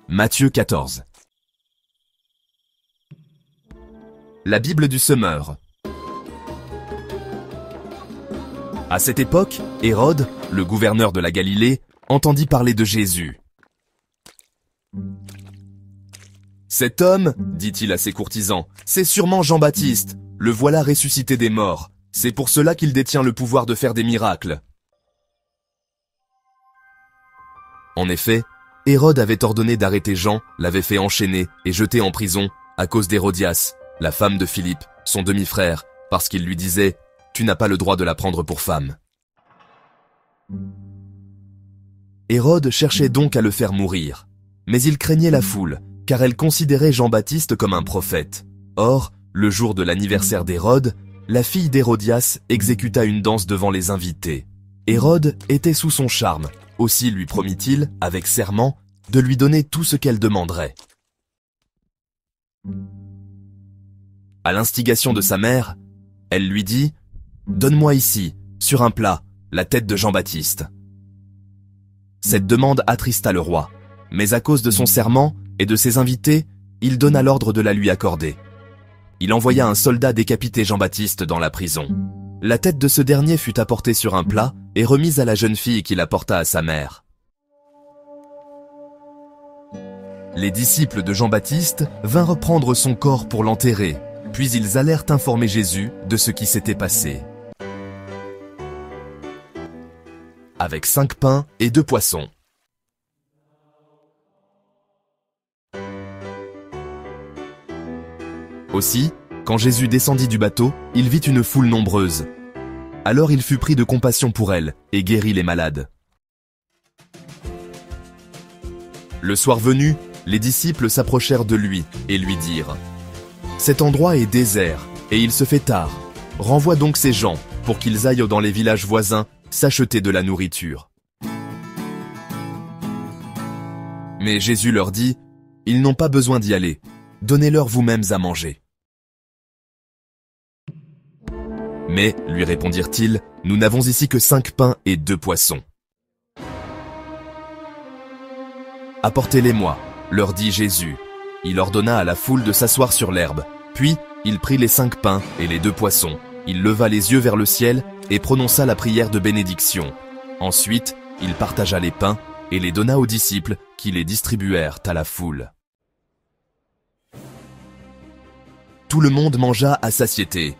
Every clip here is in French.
Matthieu 14. La Bible du semeur. À cette époque, Hérode, le gouverneur de la Galilée, entendit parler de Jésus. « Cet homme, dit-il à ses courtisans, c'est sûrement Jean-Baptiste. Le voilà ressuscité des morts. C'est pour cela qu'il détient le pouvoir de faire des miracles. » En effet, Hérode avait ordonné d'arrêter Jean, l'avait fait enchaîner et jeter en prison à cause d'Hérodias, la femme de Philippe, son demi-frère, parce qu'il lui disait « Tu n'as pas le droit de la prendre pour femme. » Hérode cherchait donc à le faire mourir, mais il craignait la foule, car elle considérait Jean-Baptiste comme un prophète. Or, le jour de l'anniversaire d'Hérode, la fille d'Hérodias exécuta une danse devant les invités. Hérode était sous son charme, aussi lui promit-il, avec serment, de lui donner tout ce qu'elle demanderait. À l'instigation de sa mère, elle lui dit « Donne-moi ici, sur un plat, la tête de Jean-Baptiste. » Cette demande attrista le roi, mais à cause de son serment et de ses invités, il donna l'ordre de la lui accorder. Il envoya un soldat décapiter Jean-Baptiste dans la prison. La tête de ce dernier fut apportée sur un plat et remise à la jeune fille qui la porta à sa mère. Les disciples de Jean-Baptiste vinrent prendre son corps pour l'enterrer, puis ils allèrent informer Jésus de ce qui s'était passé. Avec 5 pains et 2 poissons. Aussi, quand Jésus descendit du bateau, il vit une foule nombreuse. Alors il fut pris de compassion pour elle et guérit les malades. Le soir venu, les disciples s'approchèrent de lui et lui dirent « Cet endroit est désert et il se fait tard. Renvoie donc ces gens pour qu'ils aillent dans les villages voisins s'acheter de la nourriture. » Mais Jésus leur dit « Ils n'ont pas besoin d'y aller. Donnez-leur vous-mêmes à manger. » Mais, lui répondirent-ils, nous n'avons ici que 5 pains et 2 poissons. Apportez-les-moi, leur dit Jésus. Il ordonna à la foule de s'asseoir sur l'herbe. Puis, il prit les 5 pains et les 2 poissons. Il leva les yeux vers le ciel et prononça la prière de bénédiction. Ensuite, il partagea les pains et les donna aux disciples qui les distribuèrent à la foule. Tout le monde mangea à satiété.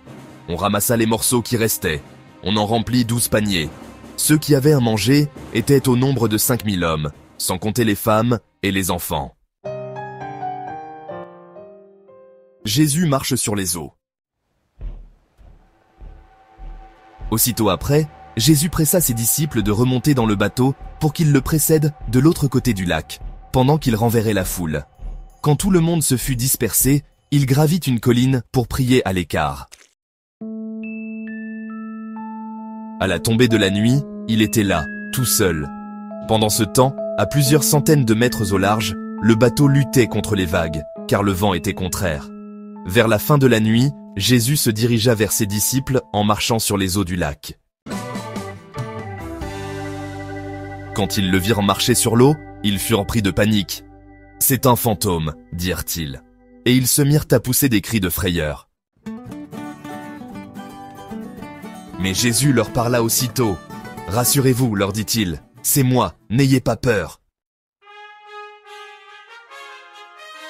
On ramassa les morceaux qui restaient. On en remplit 12 paniers. Ceux qui avaient à manger étaient au nombre de 5000 hommes, sans compter les femmes et les enfants. Jésus marche sur les eaux. Aussitôt après, Jésus pressa ses disciples de remonter dans le bateau pour qu'ils le précèdent de l'autre côté du lac, pendant qu'il renverrait la foule. Quand tout le monde se fut dispersé, il gravit une colline pour prier à l'écart. À la tombée de la nuit, il était là, tout seul. Pendant ce temps, à plusieurs centaines de mètres au large, le bateau luttait contre les vagues, car le vent était contraire. Vers la fin de la nuit, Jésus se dirigea vers ses disciples en marchant sur les eaux du lac. Quand ils le virent marcher sur l'eau, ils furent pris de panique. « C'est un fantôme », dirent-ils. Et ils se mirent à pousser des cris de frayeur. Mais Jésus leur parla aussitôt. « Rassurez-vous, leur dit-il, c'est moi, n'ayez pas peur. »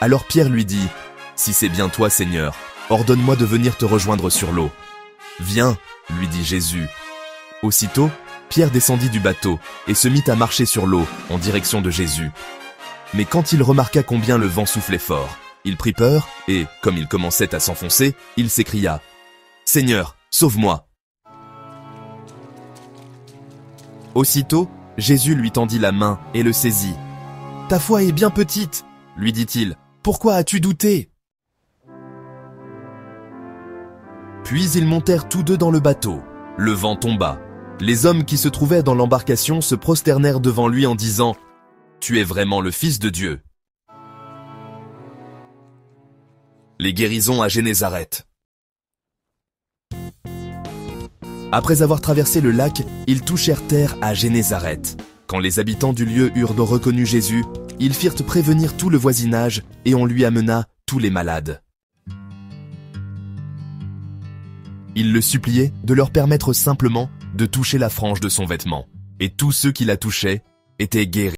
Alors Pierre lui dit, « Si c'est bien toi, Seigneur, ordonne-moi de venir te rejoindre sur l'eau. »« Viens, lui dit Jésus. » Aussitôt, Pierre descendit du bateau et se mit à marcher sur l'eau en direction de Jésus. Mais quand il remarqua combien le vent soufflait fort, il prit peur et, comme il commençait à s'enfoncer, il s'écria, « Seigneur, sauve-moi !» Aussitôt, Jésus lui tendit la main et le saisit. « Ta foi est bien petite, lui dit-il. Pourquoi as-tu douté ?» Puis ils montèrent tous deux dans le bateau. Le vent tomba. Les hommes qui se trouvaient dans l'embarcation se prosternèrent devant lui en disant « Tu es vraiment le Fils de Dieu. » Les guérisons à Génézareth. Après avoir traversé le lac, ils touchèrent terre à Génézareth. Quand les habitants du lieu eurent reconnu Jésus, ils firent prévenir tout le voisinage et on lui amena tous les malades. Ils le suppliaient de leur permettre simplement de toucher la frange de son vêtement, et tous ceux qui la touchaient étaient guéris.